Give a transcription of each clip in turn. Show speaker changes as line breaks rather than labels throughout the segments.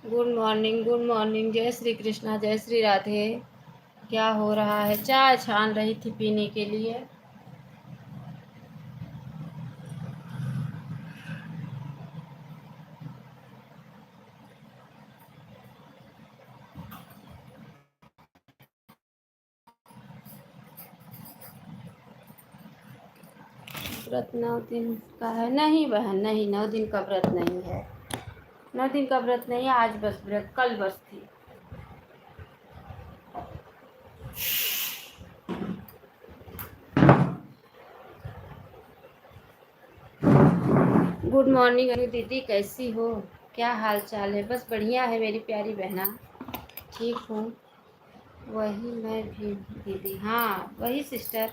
Good morning. जय श्री कृष्णा, जय श्री राधे। क्या हो रहा है? चाय छान रही थी पीने के लिए। व्रत 9 दिन का है? नहीं बहन, नहीं, 9 दिन का व्रत नहीं है। 9 दिन का व्रत नहीं है। आज बस व्रत, कल बस थी। गुड मॉर्निंग अनु दीदी, कैसी हो? क्या हाल चाल है? बस बढ़िया है मेरी प्यारी बहना, ठीक हूँ। वही मैं भी दीदी, हाँ वही सिस्टर।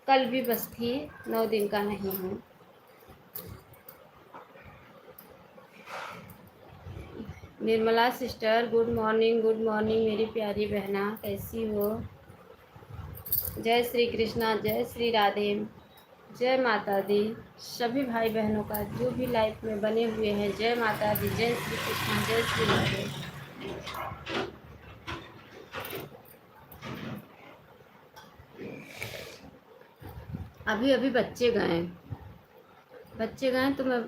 कल भी बस थी, 9 दिन का नहीं हूँ। निर्मला सिस्टर, गुड मॉर्निंग मेरी प्यारी बहना, कैसी हो? जय श्री कृष्णा, जय श्री राधे, जय माता दी। सभी भाई बहनों का जो भी लाइफ में बने हुए हैं, जय माता दी, जय श्री कृष्णा, जय श्री राधे। अभी अभी बच्चे गए तो मैं,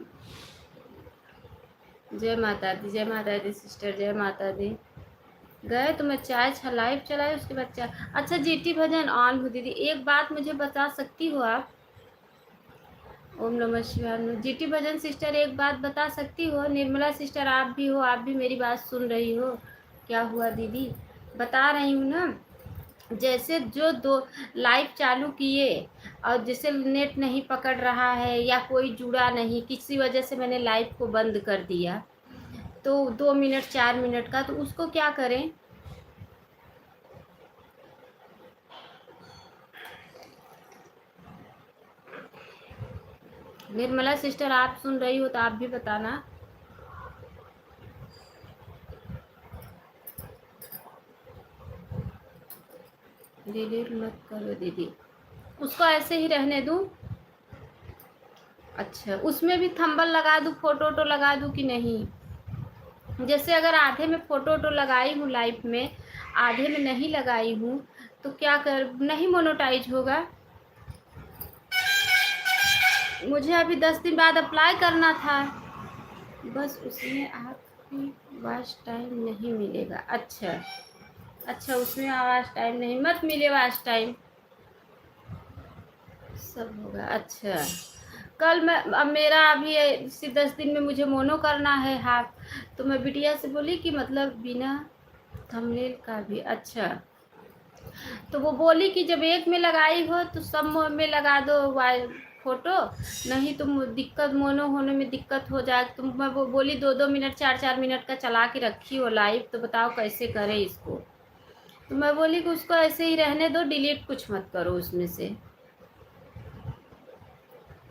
जय माता दी सिस्टर, जय माता दी। गए तो मैं चाय लाइव चलाई, उसके बाद चाय। अच्छा, जीटी भजन ऑन हो दीदी। एक बात मुझे बता सकती हो आप? ओम नमः शिवाय। जीटी भजन सिस्टर, एक बात बता सकती हो? निर्मला सिस्टर, आप भी हो, आप भी मेरी बात सुन रही हो? क्या हुआ दीदी? बता रही हूँ ना। जैसे जो दो लाइव चालू किए और जैसे नेट नहीं पकड़ रहा है या कोई जुड़ा नहीं, किसी वजह से मैंने लाइव को बंद कर दिया, तो 2 मिनट 4 मिनट का, तो उसको क्या करें? निर्मला सिस्टर, आप सुन रही हो तो आप भी बताना। डिलीट मत करो दीदी, उसको ऐसे ही रहने दूं? अच्छा, उसमें भी थंबल लगा दूं, फोटो वोटो लगा दूं कि नहीं? जैसे अगर आधे में फोटो वोटो लगाई हूँ लाइव में, आधे में नहीं लगाई हूँ, तो क्या कर, नहीं मोनोटाइज होगा? मुझे अभी 10 दिन बाद अप्लाई करना था। बस उसमें आपकी वॉच टाइम नहीं मिलेगा। अच्छा अच्छा, उसमें आवाज़ टाइम नहीं, मत मिले वॉच टाइम, सब होगा। अच्छा, कल मैं, अब मेरा अभी इसी 10 दिन में मुझे मोनो करना है हाफ। तो मैं बिटिया से बोली कि मतलब बिना थंबनेल का भी। अच्छा, तो वो बोली कि जब एक में लगाई हो तो सब में लगा दो फोटो, नहीं तो दिक्कत, मोनो होने में दिक्कत हो जाए। तो मैं वो बोली 2-2 मिनट 4-4 मिनट का चला के रखी हो लाइव, तो बताओ कैसे करें इसको? तो मैं बोली कि उसको ऐसे ही रहने दो, डिलीट कुछ मत करो उसमें से।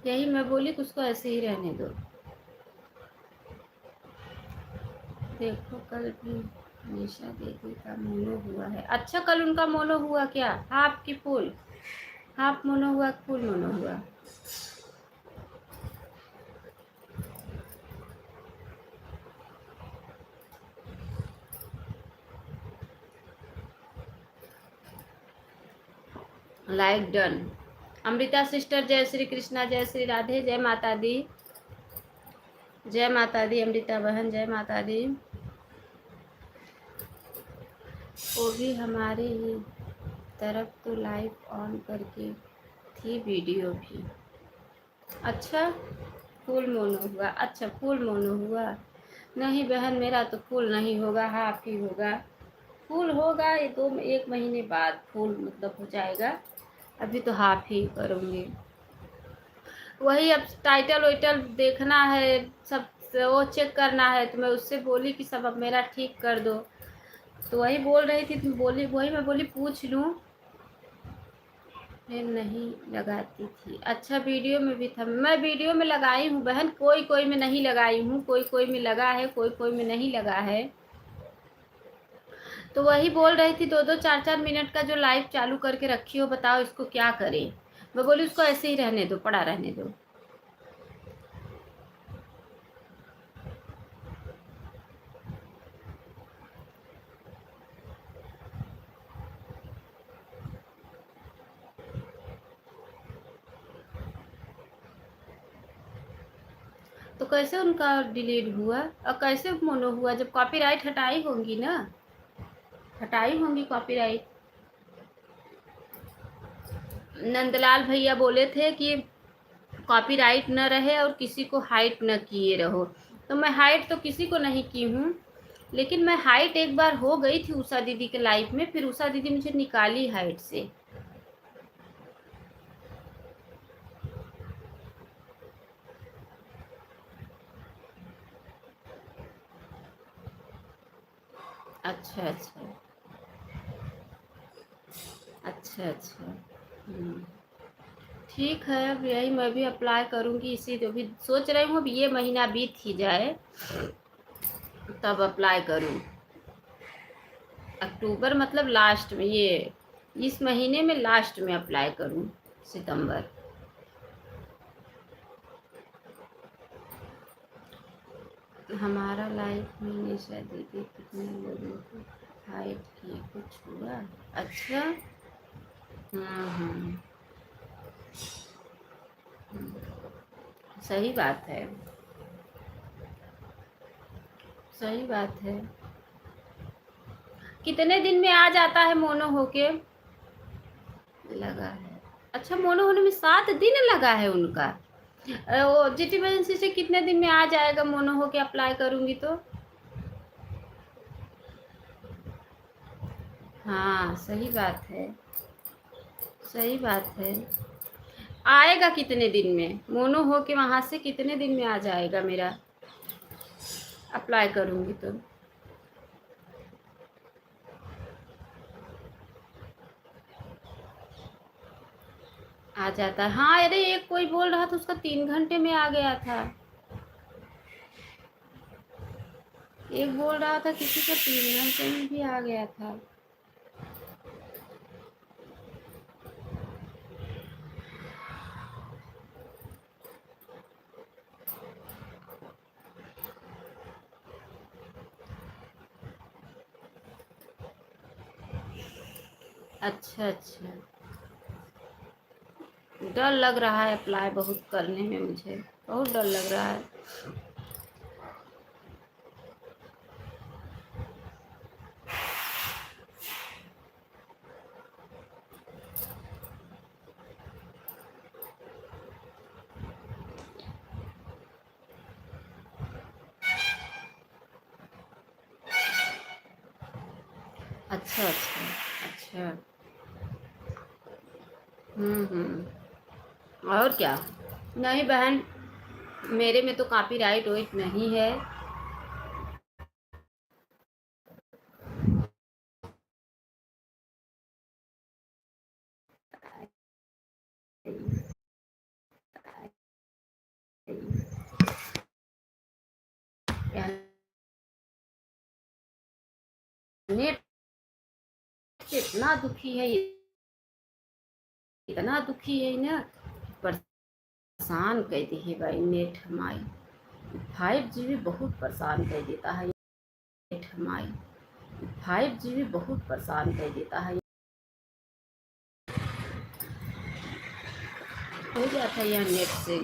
यही मैं बोली कि उसको ऐसे ही रहने दो। देखो, कल भी निशा दीदी का मोनो हुआ है। अच्छा, कल उनका मोनो हुआ क्या? हाफ की फुल? हाफ मोनो हुआ, फुल मोनो हुआ? Like done. अमृता सिस्टर, जय श्री कृष्णा, जय श्री राधे, जय माता दी, जय माता दी। अमृता बहन, जय माता दी। वो भी हमारे ही तरफ तो लाइव ऑन करके थी वीडियो भी। अच्छा, फुल मोनो हुआ? अच्छा, फुल मोनो हुआ? नहीं बहन, मेरा तो फुल नहीं होगा, हाफ ही होगा। फुल होगा ये 1 महीने बाद फुल मतलब हो जाएगा। अभी तो हाफ ही करूँगी। वही अब टाइटल वाइटल देखना है, सब वो चेक करना है, तो मैं उससे बोली कि सब अब मेरा ठीक कर दो। तो वही बोल रही थी, तुम बोली, वही मैं बोली पूछ लूँ। फिर नहीं लगाती थी। अच्छा, वीडियो में भी था? मैं वीडियो में लगाई हूँ बहन, कोई कोई में नहीं लगाई हूँ, कोई कोई में लगा है, कोई कोई में नहीं लगा है। तो वही बोल रही थी 2-2 4-4 मिनट का जो लाइव चालू करके रखी हो, बताओ इसको क्या करें? मैं बोली उसको ऐसे ही रहने दो, पड़ा रहने दो। तो कैसे उनका डिलीट हुआ और कैसे मोनो हुआ? जब कॉपीराइट हटाई होंगी ना, हटाई होंगी कॉपीराइट। नंदलाल भैया बोले थे कि कॉपीराइट न रहे और किसी को हाइड न किए रहो, तो मैं हाइड तो किसी को नहीं की हूँ, लेकिन मैं हाइड एक बार हो गई थी उषा दीदी के लाइफ में, फिर उषा दीदी मुझे निकाली हाइड से। अच्छा अच्छा अच्छा अच्छा। ठीक है, अब यही मैं भी अप्लाई करूँगी, इसी तो भी सोच रही हूँ अब ये महीना बीत ही जाए तब अप्लाई करूँ। अक्टूबर मतलब लास्ट में, ये इस महीने में लास्ट में अप्लाई करूँ, सितंबर। हमारा लाइफ में निशा दीदी कितने लोगों को हाइड किए, कुछ हुआ? अच्छा। हम्म। सही बात है, सही बात है। कितने दिन में आ जाता है मोनो होके? लगा है। अच्छा, मोनो होने में 7 दिन लगा है उनका। वो जीटी वैकेंसी से कितने दिन में आ जाएगा मोनो होके अप्लाई करूंगी तो? हाँ सही बात है, सही बात है। आएगा कितने दिन में मोनो हो के? वहां से कितने दिन में आ जाएगा मेरा अप्लाई करूंगी तो? आ जाता है, हाँ। अरे एक कोई बोल रहा था उसका 3 घंटे में आ गया था, एक बोल रहा था किसी का 3 घंटे में भी आ गया था। अच्छा अच्छा। डर लग रहा है अप्लाई बहुत करने में, मुझे बहुत डर लग रहा है। अच्छा अच्छा अच्छा। और क्या? नहीं बहन, मेरे में तो कॉपीराइट वाइट नहीं है। नेट इतना दुखी है, इतना दुखी है ना, परेशान कर दी है भाई नेट हमारी। 5 GB बहुत परेशान कर देता है नेट हमारी, 5 GB बहुत परेशान कर देता है। हो जाता है यह नेट से।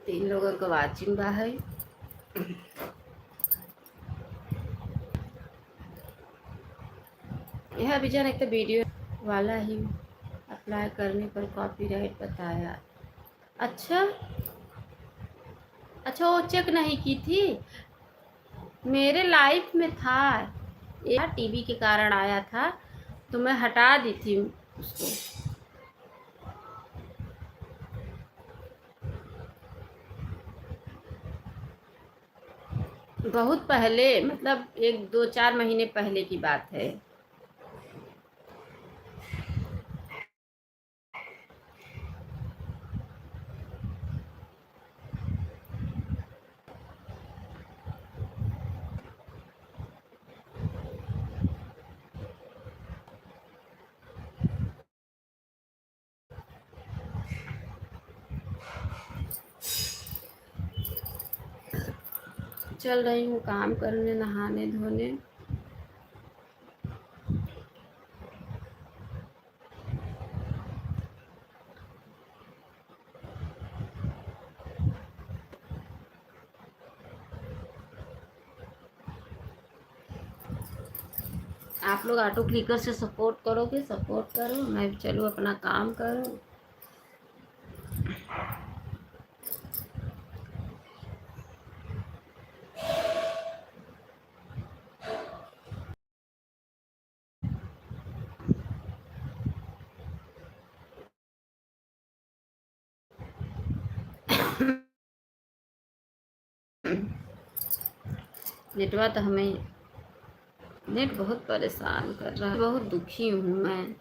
3 लोगों का वाचिंग बा है। यह अभी जन एक तो वीडियो वाला ही अप्लाई करने पर कॉपीराइट बताया। अच्छा अच्छा, वो चेक नहीं की थी, मेरे लाइफ में था, या टीवी के कारण आया था तो मैं हटा दी थी उसको। बहुत पहले, मतलब 1 2 4 महीने पहले की बात है। चल रही हूँ काम करने, नहाने धोने। आप लोग ऑटो क्लिकर से सपोर्ट करोगे, सपोर्ट करो, मैं चलूँ अपना काम करूँ। नेटवा तो हमें, नेट बहुत परेशान कर रहा है, बहुत दुखी हूँ मैं।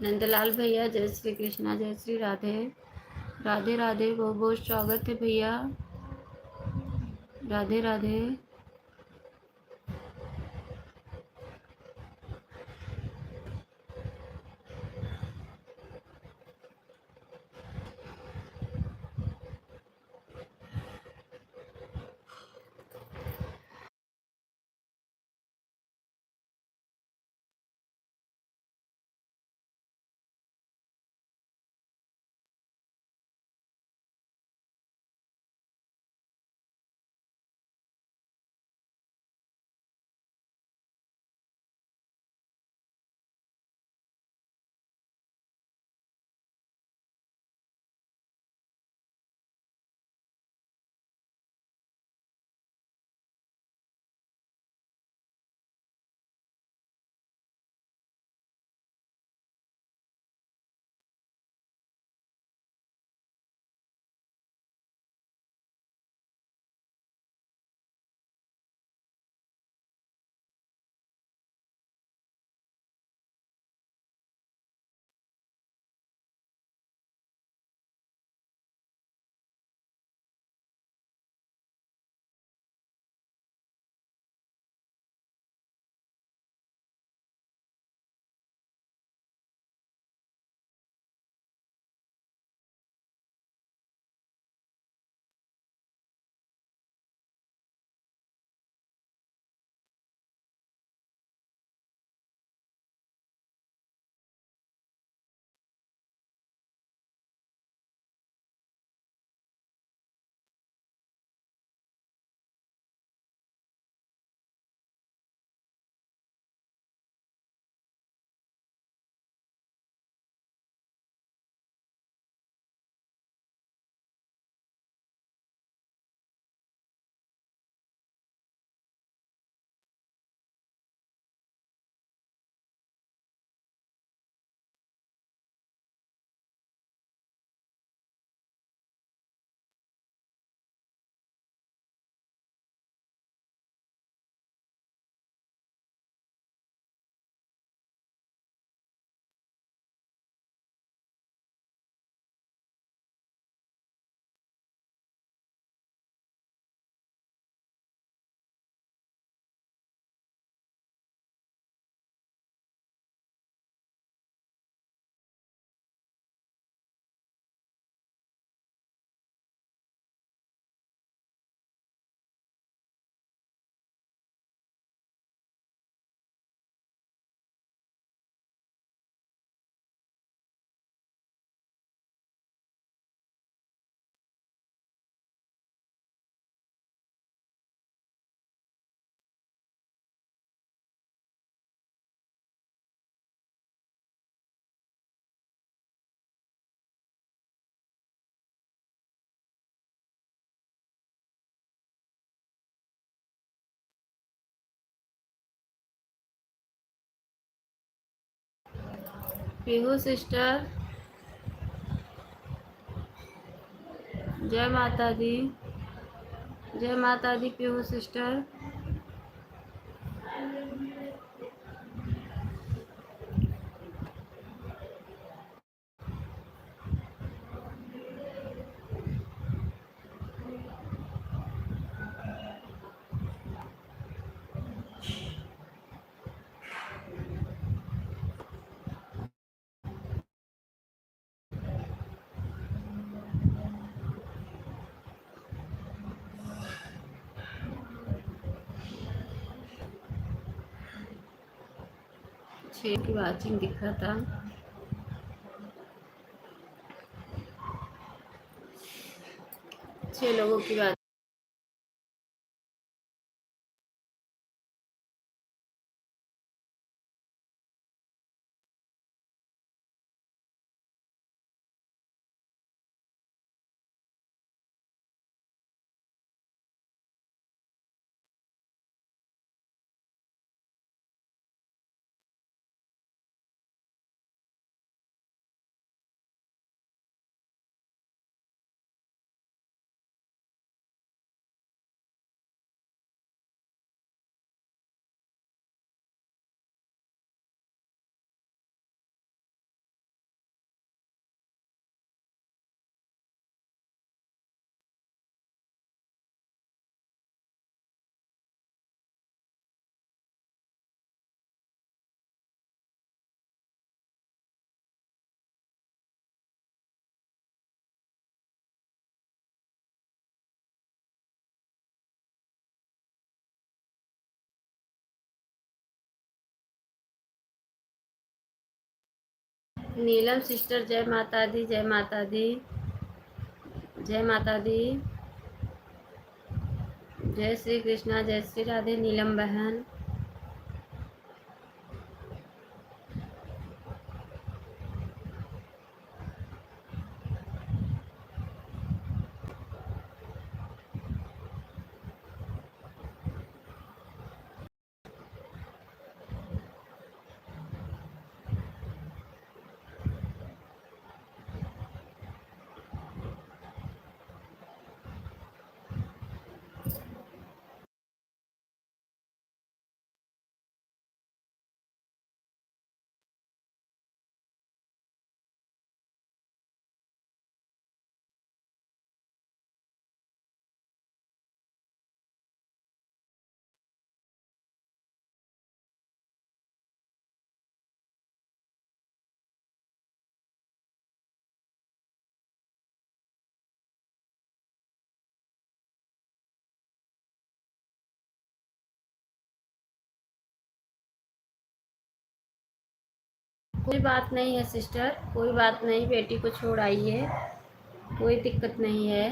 नंदलाल भैया जय श्री कृष्णा, जय श्री राधे। राधे राधे, बहुत बहुत स्वागत है भैया। राधे राधे। पीहू सिस्टर जय माता दी। जय माता दी पीहू सिस्टर। छः की वाचिंग दिख रहा था। 6 लोगों की बात। नीलम सिस्टर जय माता दी, जय माता दी, जय माता दी, जय श्री कृष्णा, जय श्री राधे नीलम बहन। कोई बात नहीं है सिस्टर, कोई बात नहीं, बेटी को छोड़ आइए, कोई दिक्कत नहीं है।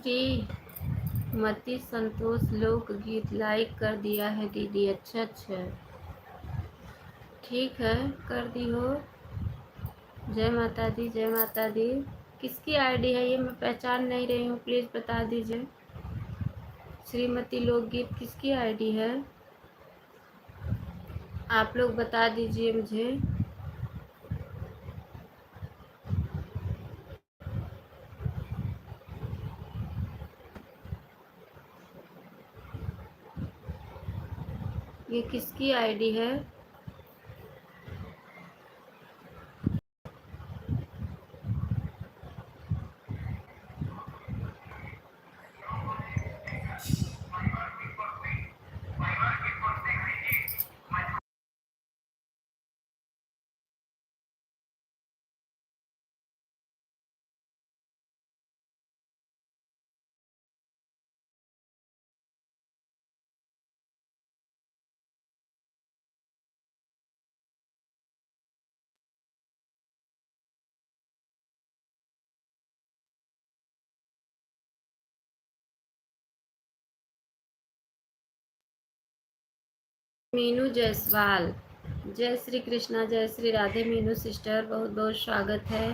श्रीमती संतोष लोकगीत लाइक कर दिया है दीदी, अच्छा अच्छा, ठीक है, कर दी हो। जय माता दी, जय माता दी। किसकी आईडी है ये, मैं पहचान नहीं रही हूँ, प्लीज़ बता दीजिए। श्रीमती लोकगीत किसकी आईडी है, आप लोग बता दीजिए मुझे। ये किसकी आईडी है? मीनू जायसवाल, जय श्री कृष्णा, जय श्री राधे मीनू सिस्टर, बहुत बहुत स्वागत है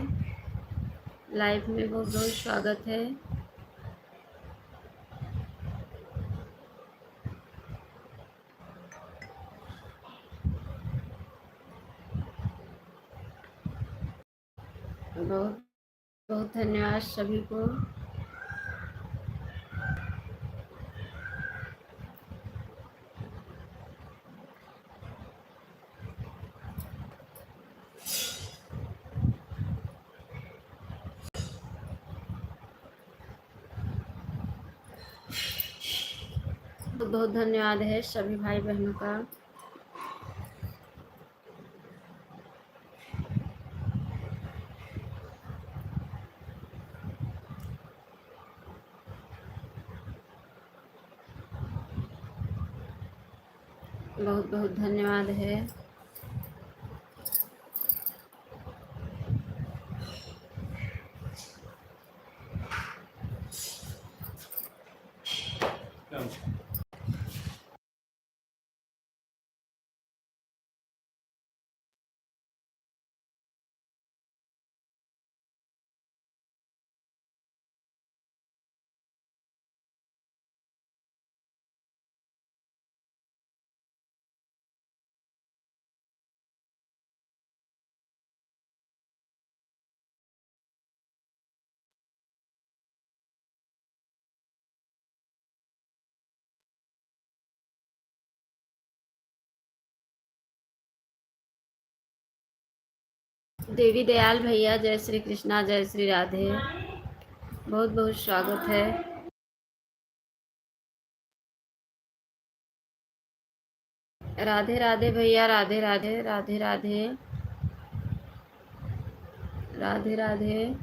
लाइव में, बहुत बहुत स्वागत है। बहुत बहुत धन्यवाद सभी को। बहुत बहुत धन्यवाद है सभी भाई बहनों का। बहुत बहुत धन्यवाद है। देवी दयाल भैया, जय श्री कृष्णा, जय श्री राधे, बहुत बहुत स्वागत है। राधे राधे भैया, राधे राधे, राधे राधे, राधे राधे।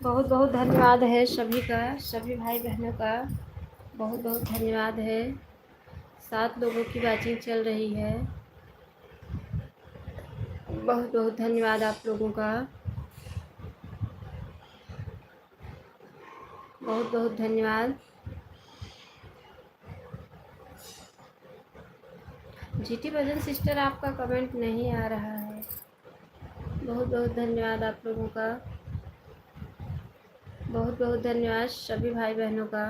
बहुत बहुत धन्यवाद है सभी का, सभी भाई बहनों का बहुत बहुत धन्यवाद है। 7 लोगों की बातचीत चल रही है। बहुत बहुत धन्यवाद आप लोगों का, बहुत बहुत धन्यवाद। जीटी भजन सिस्टर आपका कमेंट नहीं आ रहा है। बहुत बहुत धन्यवाद आप लोगों का, बहुत बहुत धन्यवाद सभी भाई बहनों का।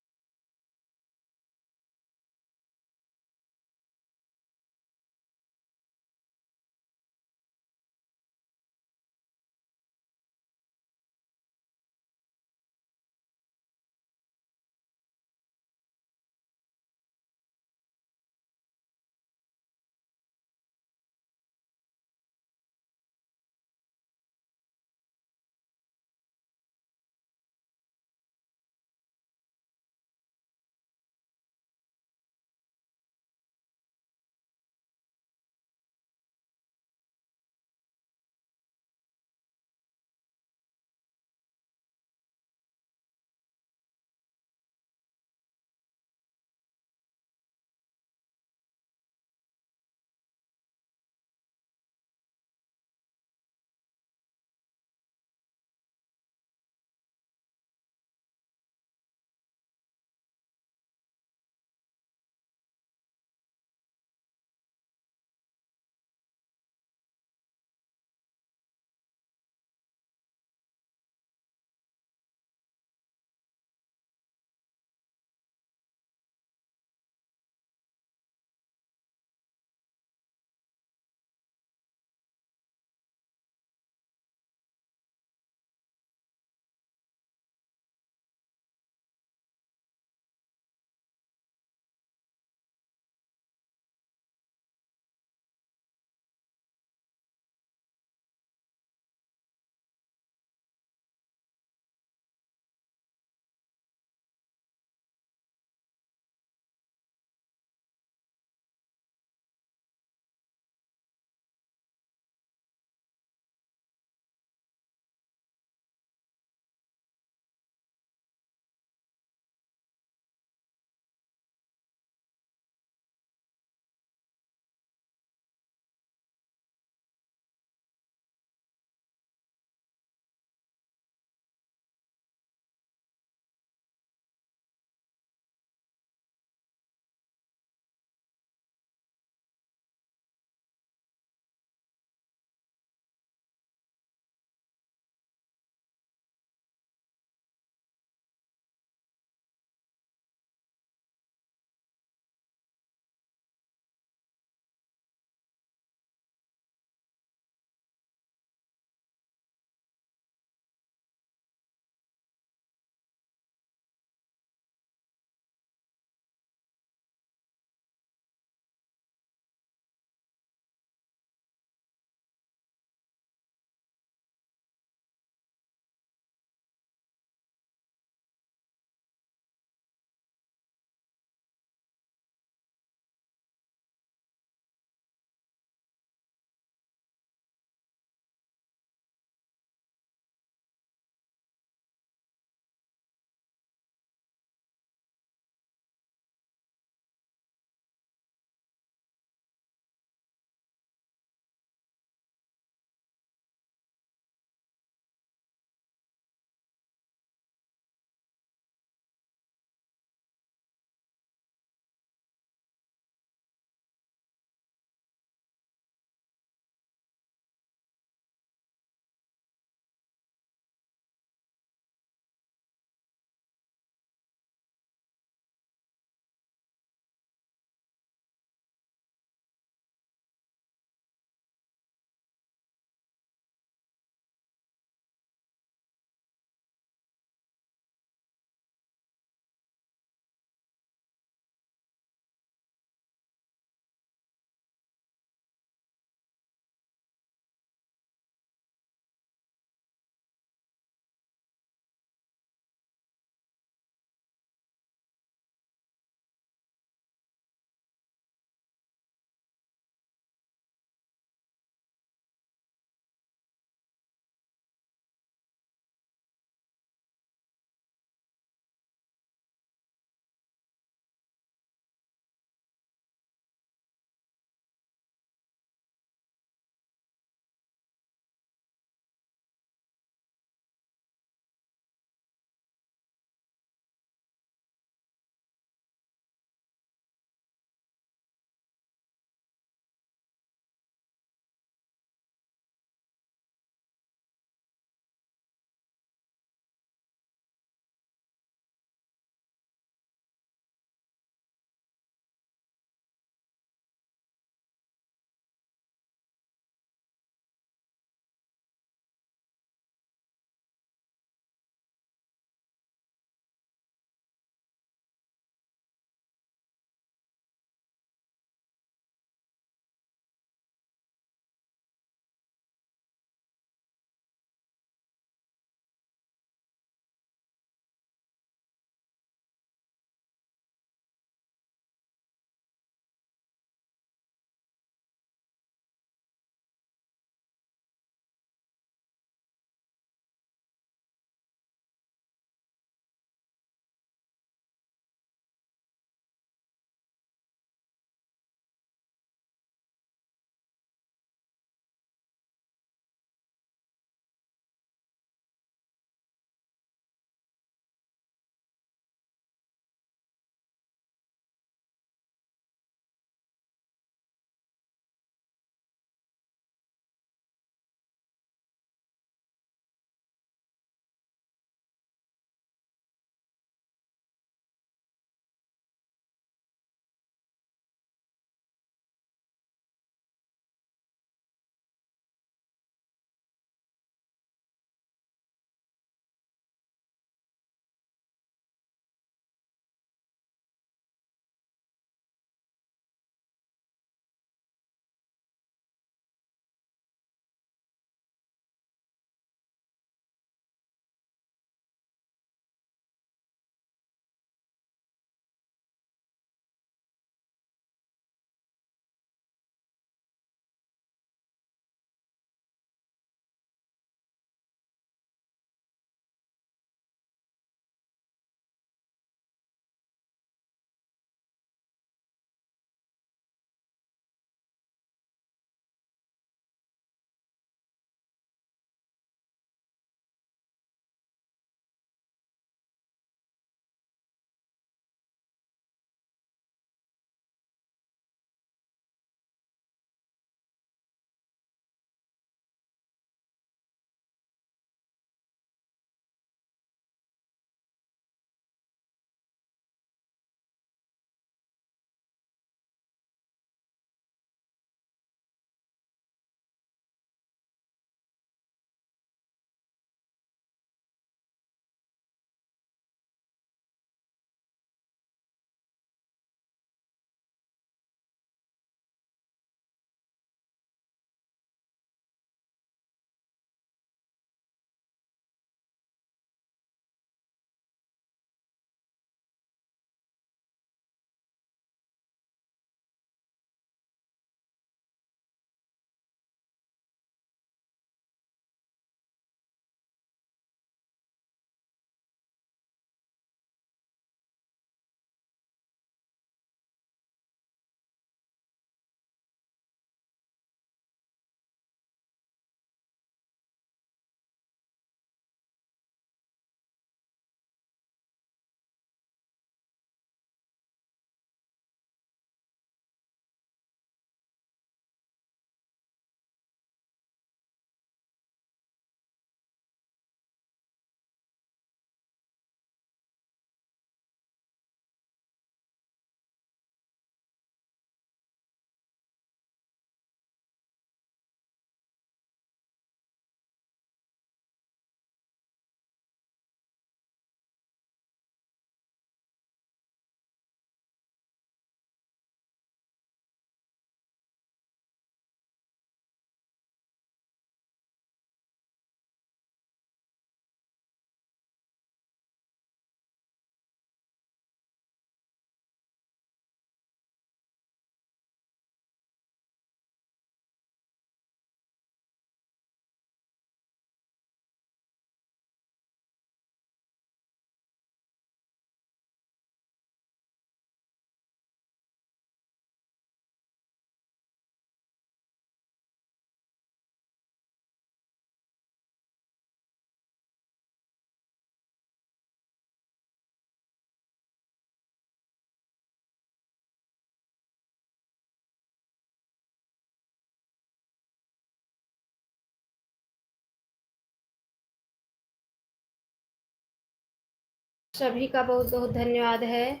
सभी का बहुत बहुत धन्यवाद है,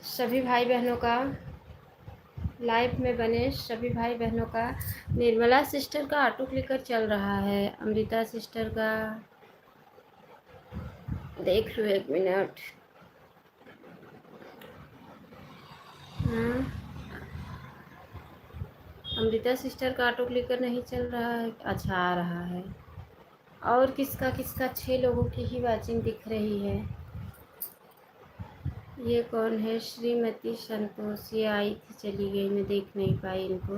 सभी भाई बहनों का, लाइव में बने सभी भाई बहनों का। निर्मला सिस्टर का ऑटो क्लिकर चल रहा है, अमृता सिस्टर का देख लो, 1 मिनट। हाँ, अमृता सिस्टर का ऑटो क्लिकर नहीं चल रहा है, अच्छा आ रहा है। और किसका किसका 6 लोगों की ही वाचिंग दिख रही है। ये कौन है? श्रीमती संतोष, ये आई थी चली गई, मैं देख नहीं पाई इनको।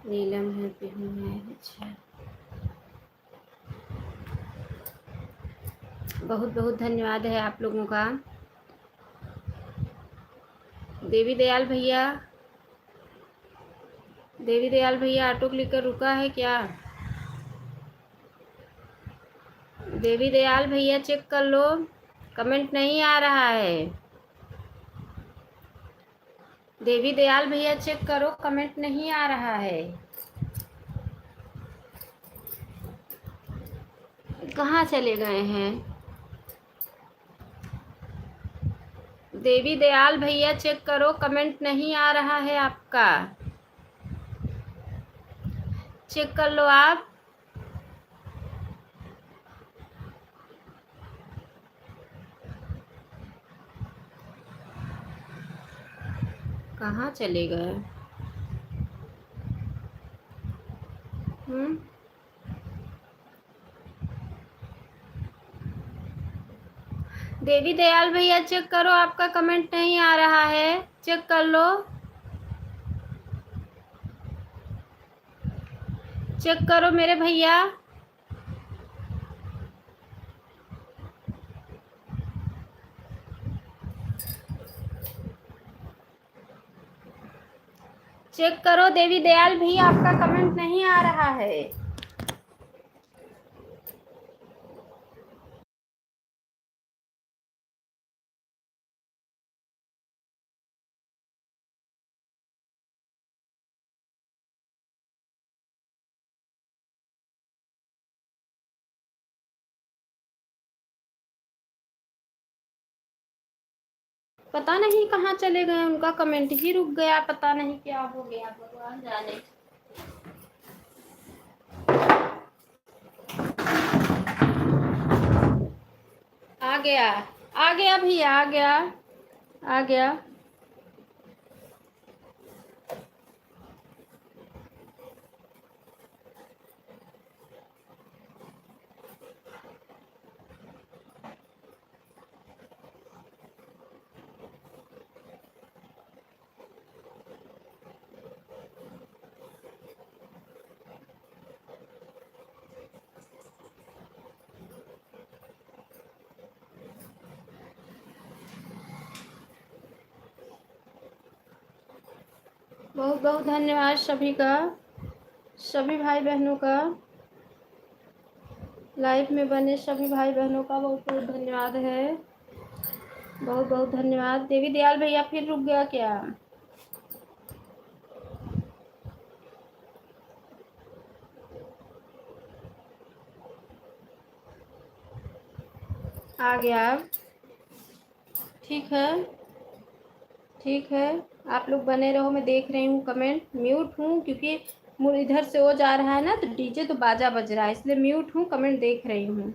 नीलम है, पिहू है, अच्छा। बहुत बहुत धन्यवाद है आप लोगों का। देवी दयाल भैया, देवी दयाल भैया ऑटो क्लिकर रुका है क्या? देवी दयाल भैया चेक कर लो, कमेंट नहीं आ रहा है। देवी दयाल भैया चेक करो, कमेंट नहीं आ रहा है। कहाँ चले गए हैं? देवी दयाल भैया चेक करो, कमेंट नहीं आ रहा है आपका, चेक कर लो आप। कहाँ चले गए? देवी दयाल भैया चेक करो, आपका कमेंट नहीं आ रहा है, चेक कर लो, चेक करो मेरे भैया। चेक करो देवी दयाल भैया, आपका कमेंट नहीं आ रहा है। पता नहीं कहाँ चले गए, उनका कमेंट ही रुक गया, पता नहीं क्या हो गया, भगवान जाने। आ गया, आ गया भैया, आ गया, आ गया। बहुत बहुत धन्यवाद सभी का, सभी भाई बहनों का, लाइव में बने सभी भाई बहनों का बहुत बहुत धन्यवाद है, बहुत बहुत धन्यवाद। देवी दयाल भैया फिर रुक गया क्या? आ गया अब, ठीक है, ठीक है। आप लोग बने रहो, मैं देख रही हूँ कमेंट, म्यूट हूँ क्योंकि मुझे इधर से वो जा रहा है ना, तो डीजे तो बाजा बज रहा है, इसलिए म्यूट हूँ, कमेंट देख रही हूँ।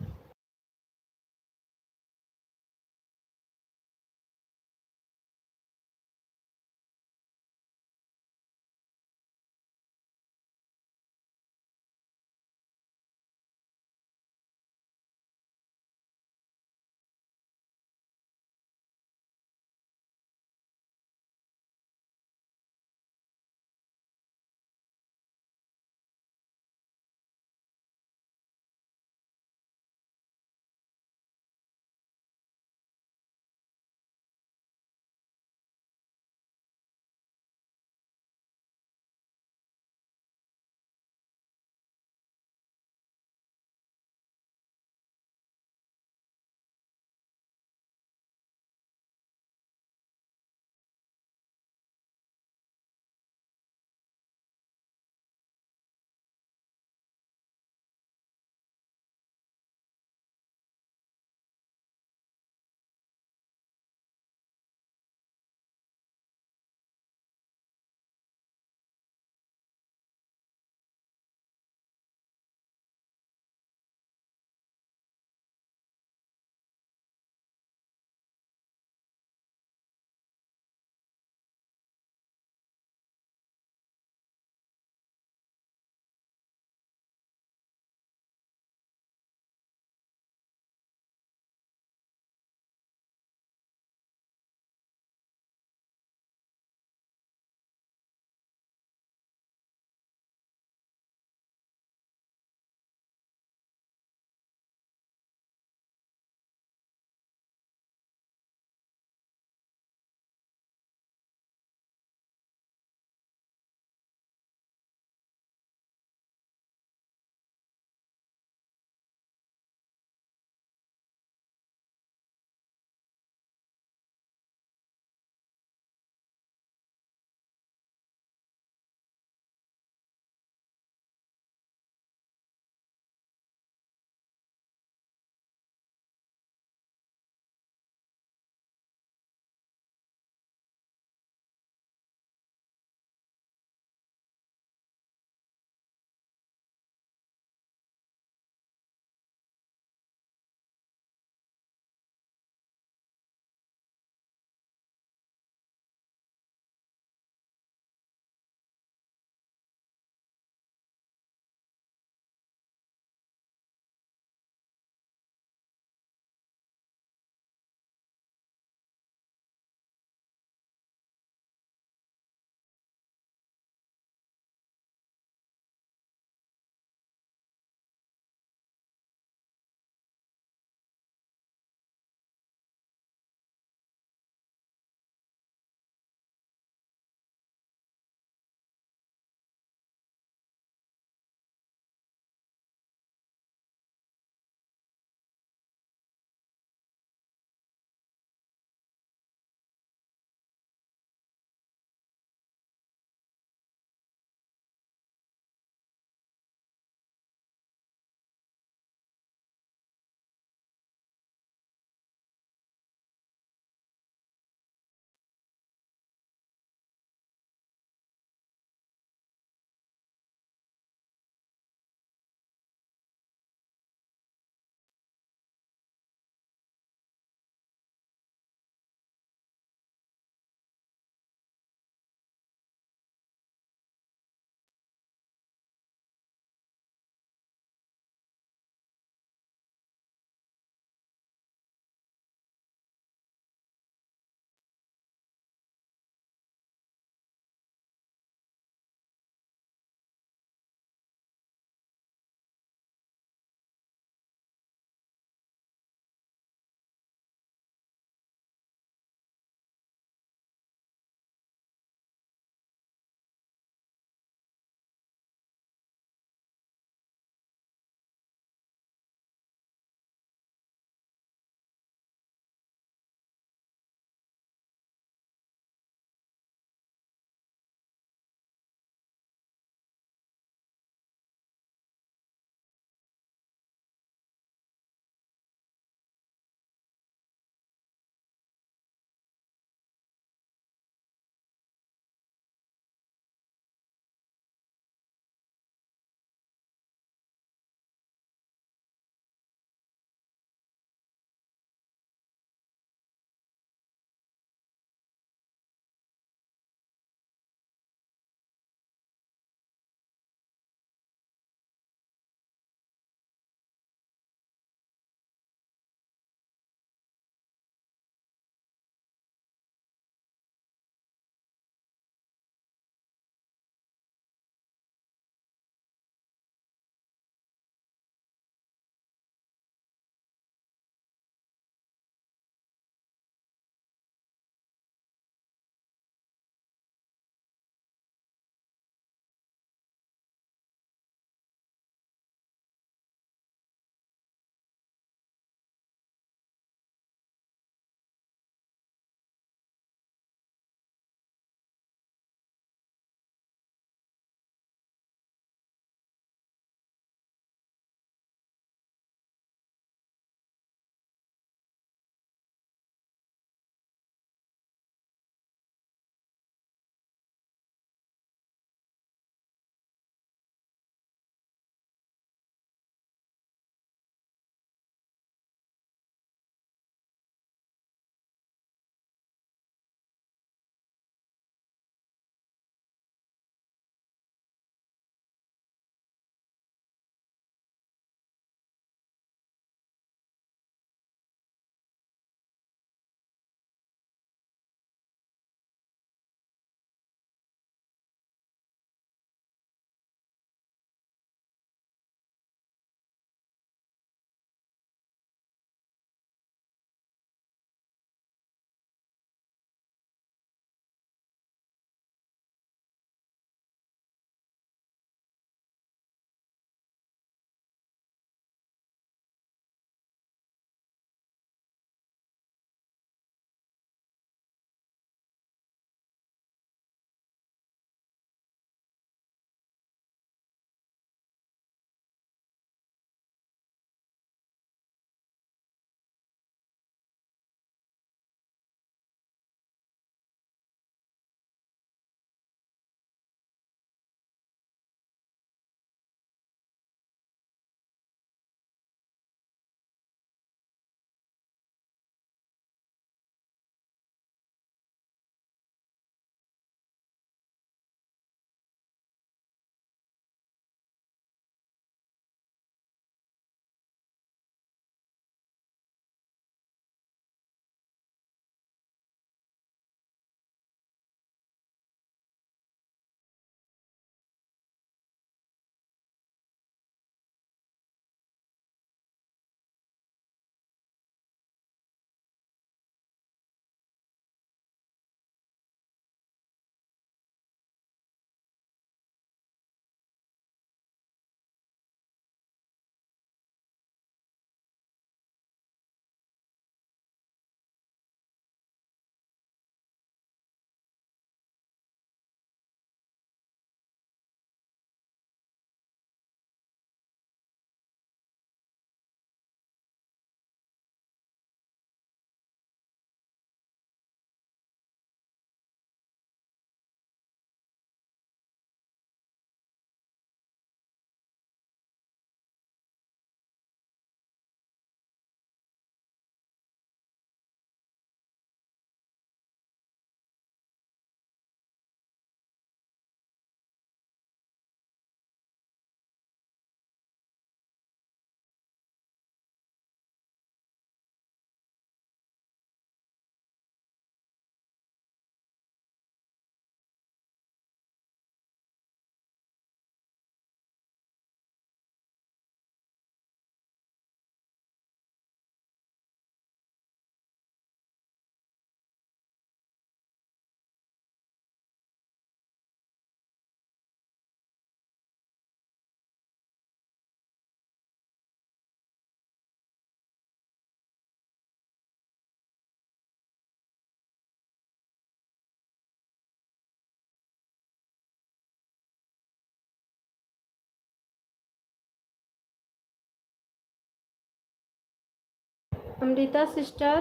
Amrita sister,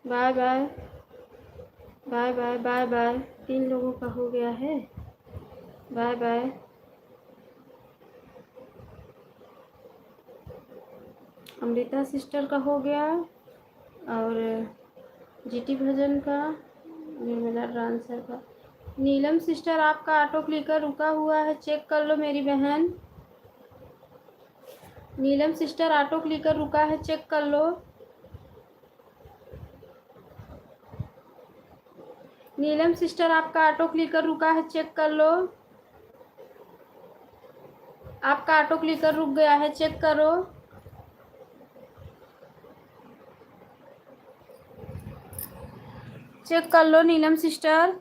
bye bye bye bye bye bye. 3 लोगों का हो गया है। Bye bye. अमृता सिस्टर का हो गया और जीटी भजन का, निर्मला डांसर का। नीलम सिस्टर आपका ऑटो क्लिकर रुका हुआ है, चेक कर लो मेरी बहन। नीलम सिस्टर ऑटो क्लिकर रुका है, चेक कर लो। नीलम सिस्टर आपका ऑटो क्लिकर रुका है, चेक कर लो। आपका ऑटो क्लिकर रुक गया है, चेक करो। चेक कर लो नीलम सिस्टर।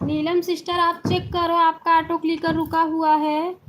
नीलम सिस्टर आप चेक करो, आपका ऑटो क्लिकर रुका हुआ है।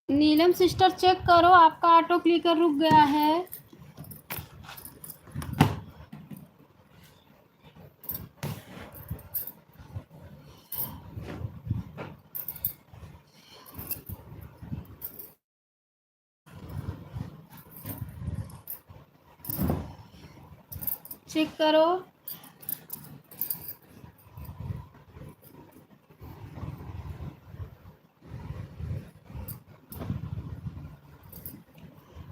नीलम सिस्टर चेक करो, आपका ऑटो क्लिकर रुक गया है। चेक करो।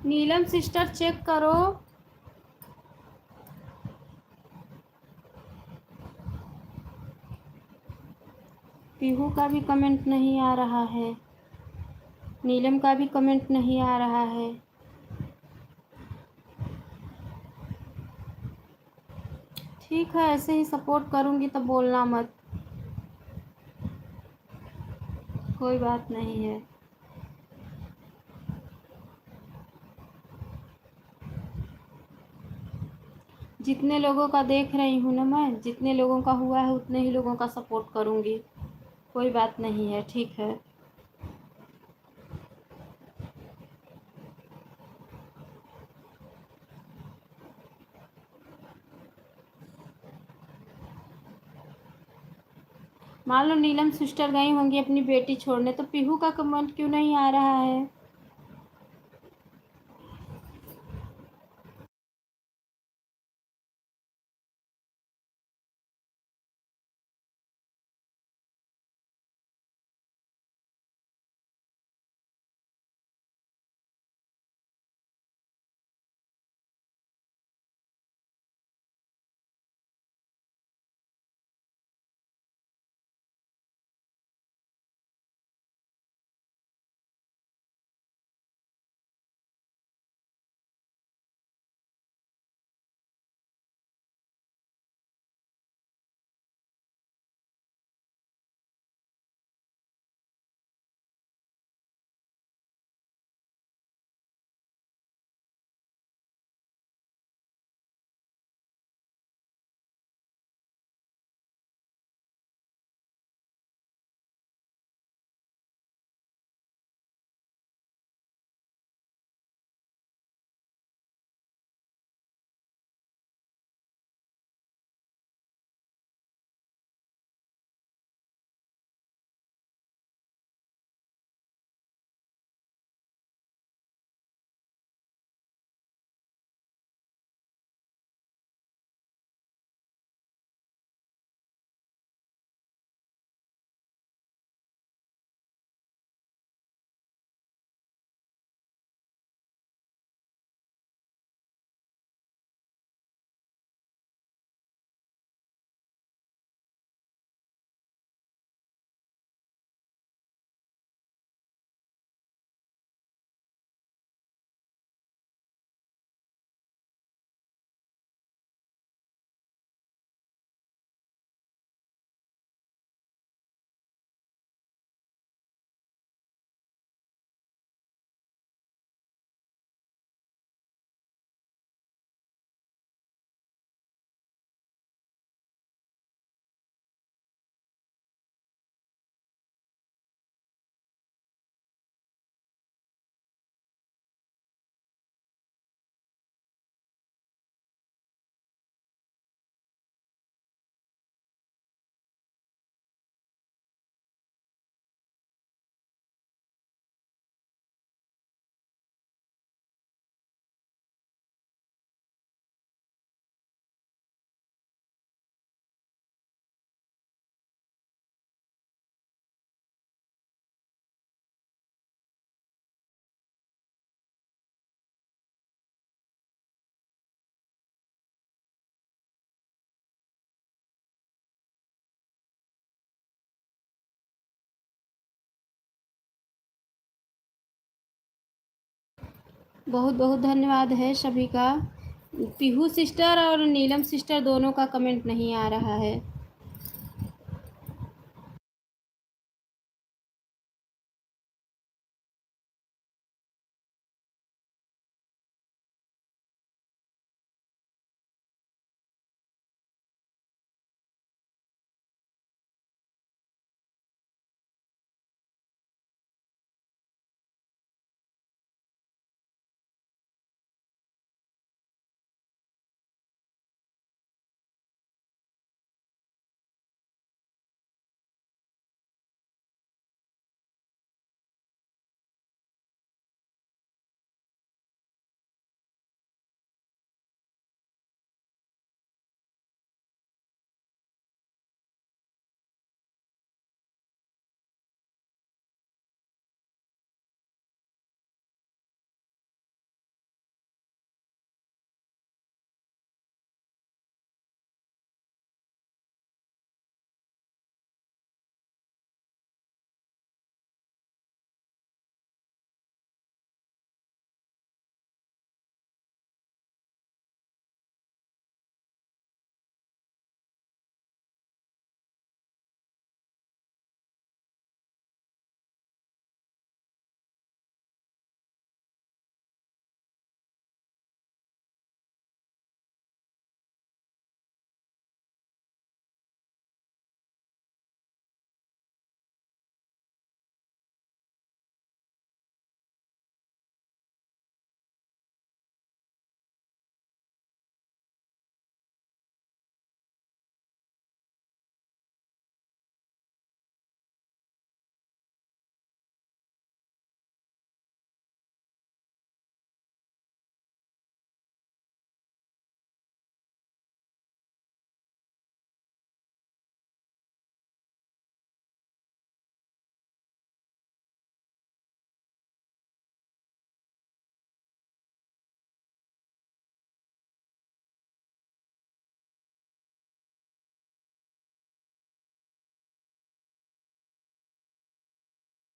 नीलम सिस्टर चेक करो। पीहू का भी कमेंट नहीं आ रहा है, नीलम का भी कमेंट नहीं आ रहा है। ठीक है, ऐसे ही सपोर्ट करूँगी तो बोलना मत, कोई बात नहीं है। जितने लोगों का देख रही हूँ ना मैं, जितने लोगों का हुआ है उतने ही लोगों का सपोर्ट करूँगी, कोई बात नहीं है, ठीक है। मान लो नीलम सिस्टर गई होंगी अपनी बेटी छोड़ने, तो पीहू का कमेंट क्यों नहीं आ रहा है? बहुत बहुत धन्यवाद है सभी का। पीहू सिस्टर और नीलम सिस्टर दोनों का कमेंट नहीं आ रहा है।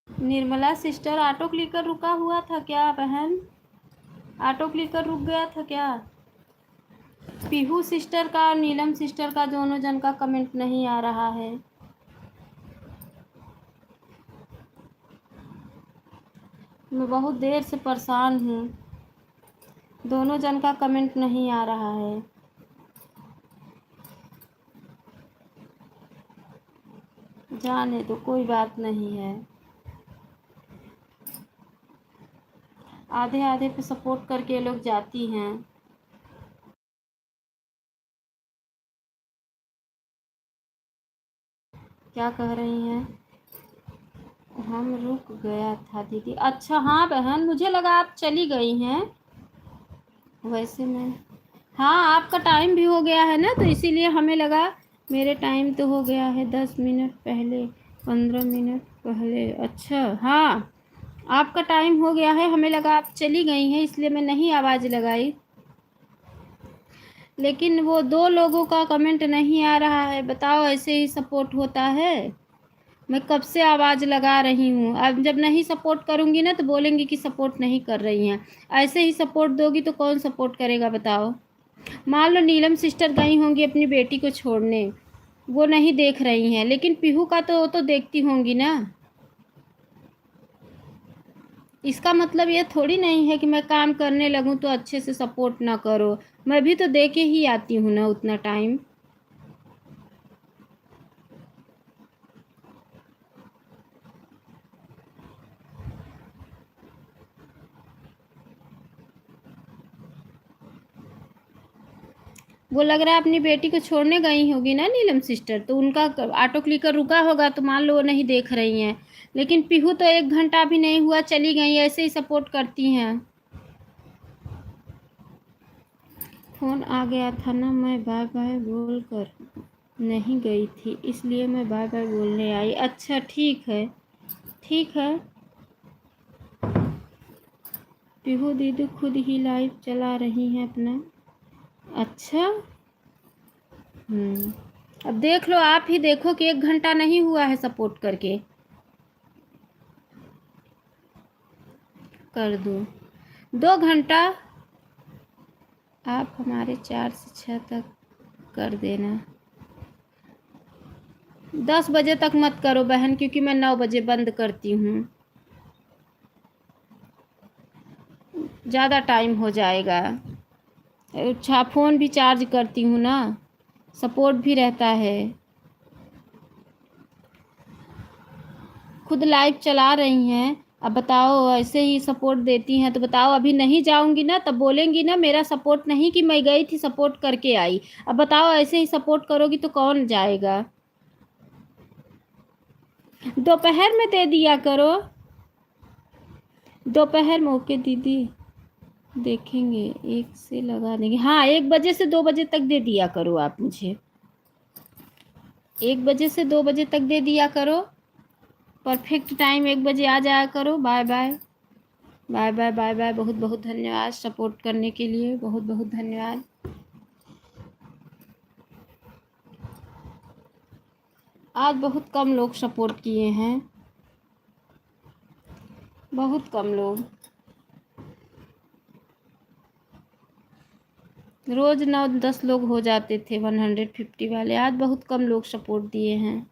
निर्मला सिस्टर, ऑटो क्लिकर रुका हुआ था क्या बहन? ऑटो क्लिकर रुक गया था क्या? पीहू सिस्टर का और नीलम सिस्टर का दोनों जन का कमेंट नहीं आ रहा है। मैं बहुत देर से परेशान हूँ, दोनों जन का कमेंट नहीं आ रहा है। जाने दो, कोई बात नहीं है। आधे आधे पे सपोर्ट करके ये लोग जाती हैं। क्या कह रही हैं? हम रुक गया था दीदी। अच्छा हाँ बहन, मुझे लगा आप चली गई हैं। वैसे मैं, हाँ आपका टाइम भी हो गया है ना, तो इसीलिए हमें लगा। मेरे टाइम तो हो गया है 10 मिनट पहले, 15 मिनट पहले। अच्छा हाँ, आपका टाइम हो गया है, हमें लगा आप चली गई हैं, इसलिए मैं नहीं आवाज़ लगाई। लेकिन वो 2 लोगों का कमेंट नहीं आ रहा है। बताओ, ऐसे ही सपोर्ट होता है? मैं कब से आवाज़ लगा रही हूँ। अब जब नहीं सपोर्ट करूँगी ना तो बोलेंगी कि सपोर्ट नहीं कर रही हैं। ऐसे ही सपोर्ट दोगी तो कौन सपोर्ट करेगा बताओ? मान लो नीलम सिस्टर गई होंगी अपनी बेटी को छोड़ने, वो नहीं देख रही हैं, लेकिन पीहू का तो वो तो देखती होंगी ना। इसका मतलब ये थोड़ी नहीं है कि मैं काम करने लगूँ तो अच्छे से सपोर्ट ना करो। मैं भी तो दे के ही आती हूँ ना उतना टाइम। वो लग रहा है अपनी बेटी को छोड़ने गई होगी ना नीलम सिस्टर, तो उनका ऑटो क्लिकर रुका होगा, तो मान लो वो नहीं देख रही हैं। लेकिन पीहू तो 1 घंटा भी नहीं हुआ चली गई, ऐसे ही सपोर्ट करती हैं। फ़ोन आ गया था ना, मैं बाय बाय बोल कर नहीं गई थी, इसलिए मैं बाय बाय बोलने आई। अच्छा ठीक है, ठीक है। पीहू दीदी खुद ही लाइव चला रही हैं अपना। अच्छा। अब देख लो, आप ही देखो कि 1 घंटा नहीं हुआ है सपोर्ट करके। कर दो। 2 घंटा आप हमारे 4 से 6 तक कर देना। 10 बजे तक मत करो बहन, क्योंकि मैं 9 बजे बंद करती हूँ। ज़्यादा टाइम हो जाएगा। अच्छा, फ़ोन भी चार्ज करती हूँ ना, सपोर्ट भी रहता है। खुद लाइव चला रही हैं, अब बताओ ऐसे ही सपोर्ट देती हैं तो बताओ, अभी नहीं जाऊंगी ना तब बोलेंगी ना मेरा सपोर्ट नहीं, कि मैं गई थी सपोर्ट करके आई। अब बताओ ऐसे ही सपोर्ट करोगी तो कौन जाएगा। दोपहर में दे दिया करो, दोपहर में। ओके दीदी, देखेंगे, 1 से लगा देंगे। हाँ, 1 बजे से 2 बजे तक दे दिया करो आप मुझे, 1 बजे से 2 बजे तक दे दिया करो। परफेक्ट टाइम 1 बजे आ जाया करो। Bye bye, bye bye, bye bye. बहुत बहुत धन्यवाद सपोर्ट करने के लिए, बहुत बहुत धन्यवाद। आज बहुत कम लोग सपोर्ट किए हैं, बहुत कम लोग। रोज़ 9-10 लोग हो जाते थे 150 वाले, आज बहुत कम लोग सपोर्ट दिए हैं।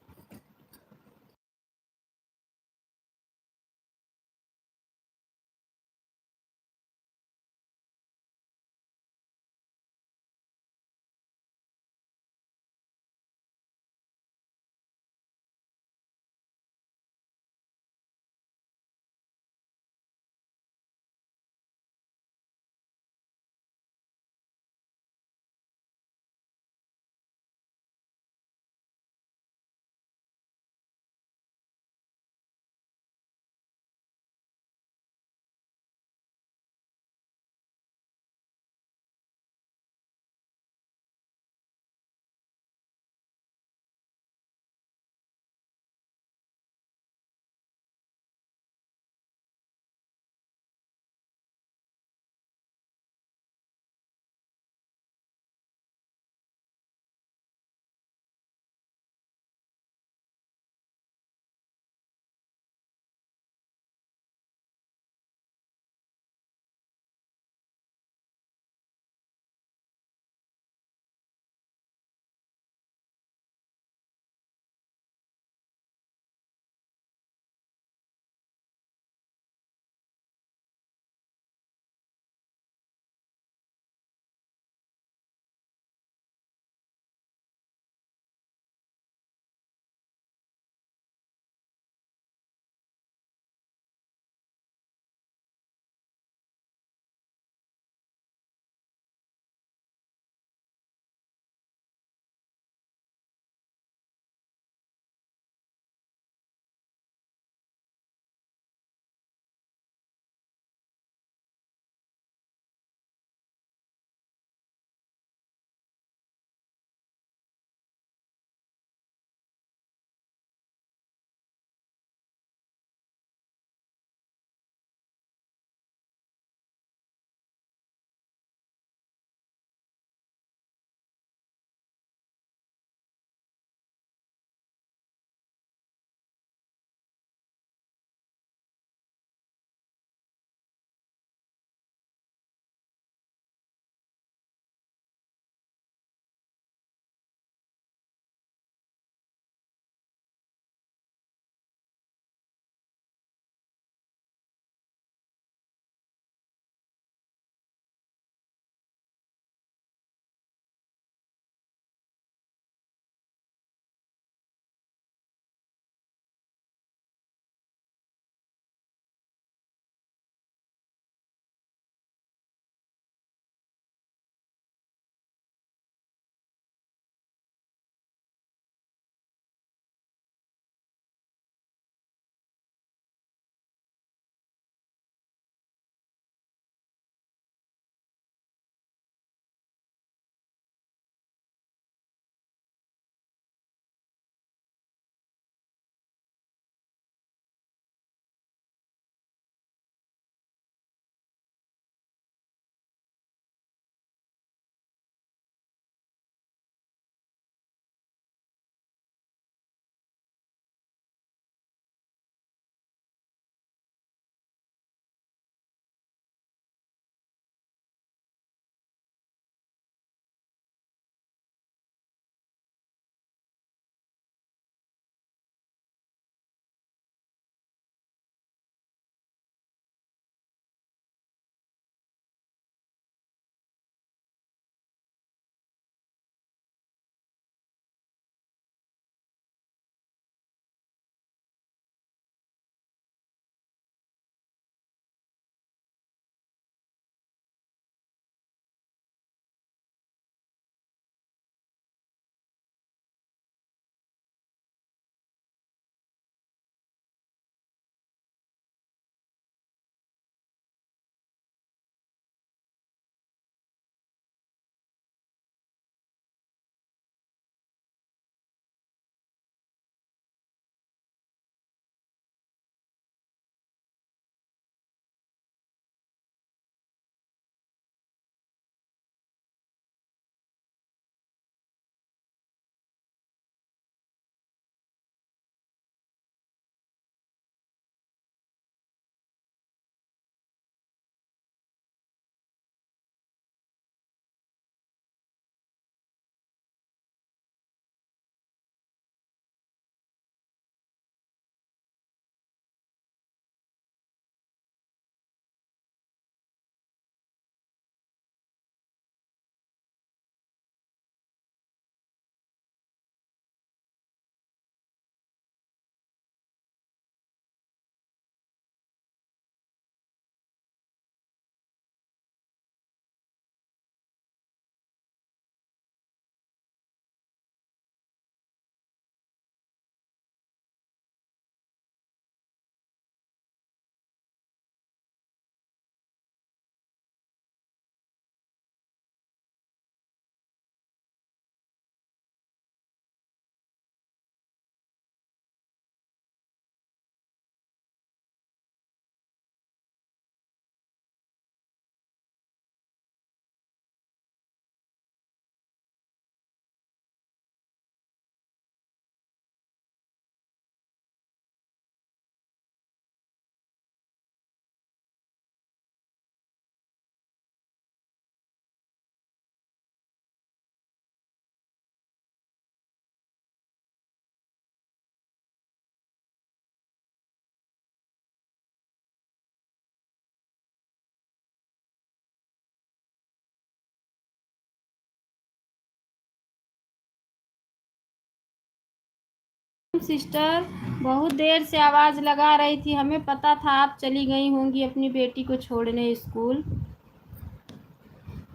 सिस्टर, बहुत देर से आवाज़ लगा रही थी, हमें पता था आप चली गई होंगी अपनी बेटी को छोड़ने स्कूल।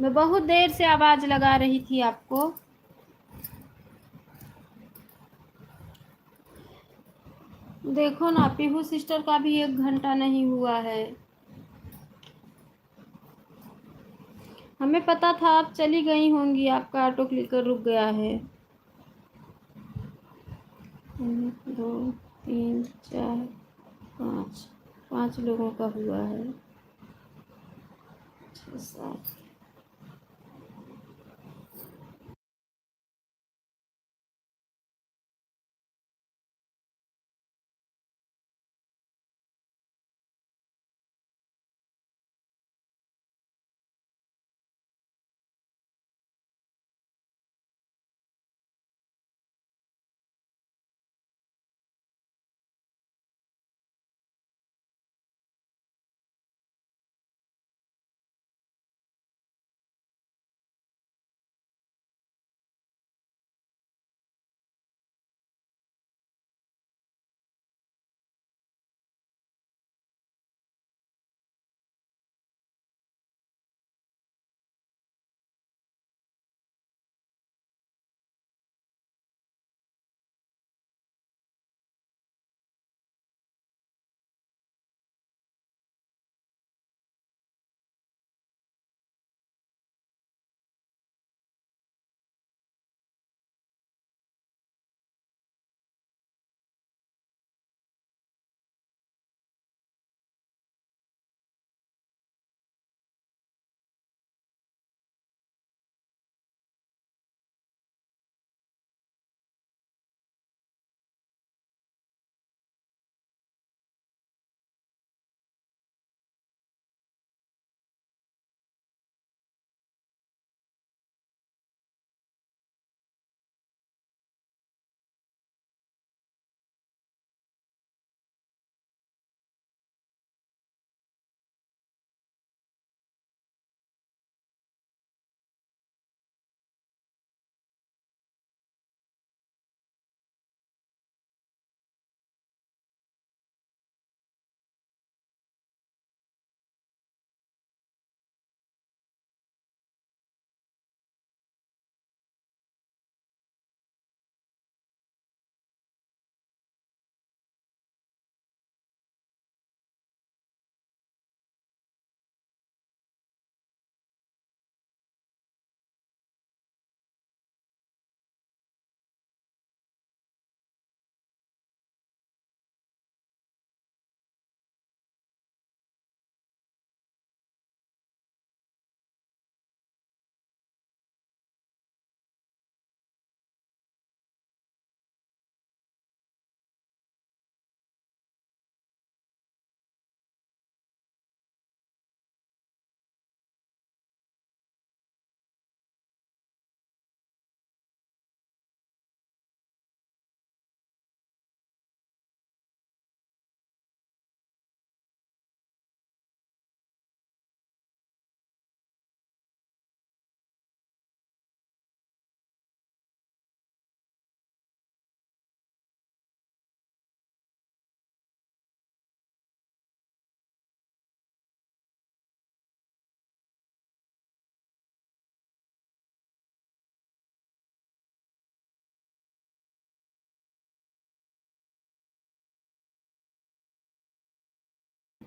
मैं बहुत देर से आवाज़ लगा रही थी आपको। देखो ना, पीहू सिस्टर का भी 1 घंटा नहीं हुआ है। हमें पता था आप चली गई होंगी, आपका ऑटो क्लिकर रुक गया है। 1 2 3 4 5 5 लोगों का हुआ है। 6 7।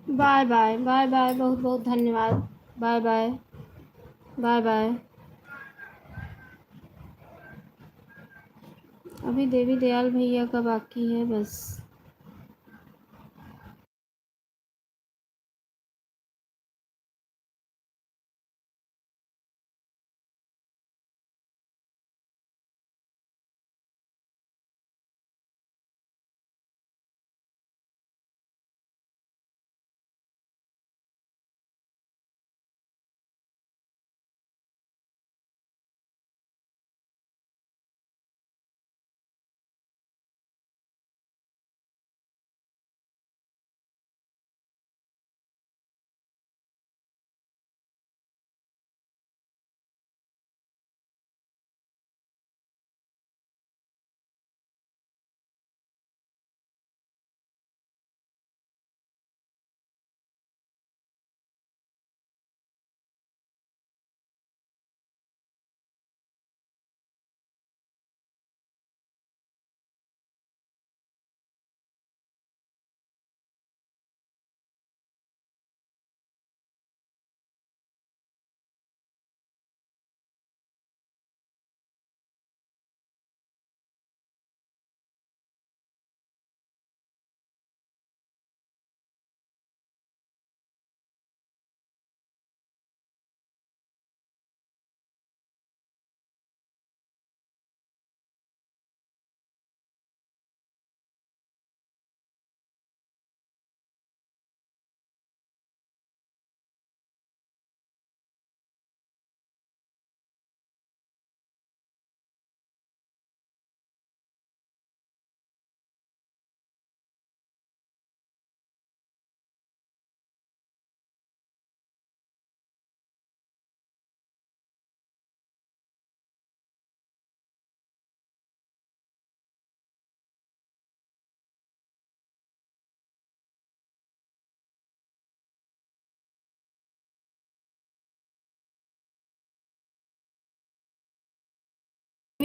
बाय बाय, बाय बाय, बहुत बहुत धन्यवाद। Bye bye, bye bye. अभी देवी दयाल भैया का बाकी है बस।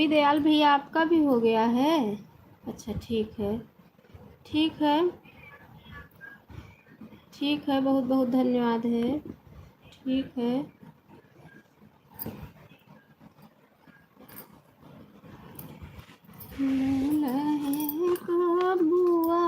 दयाल भैया आपका भी हो गया है? अच्छा ठीक है, ठीक है, ठीक है, बहुत बहुत धन्यवाद है। ठीक है। बुआ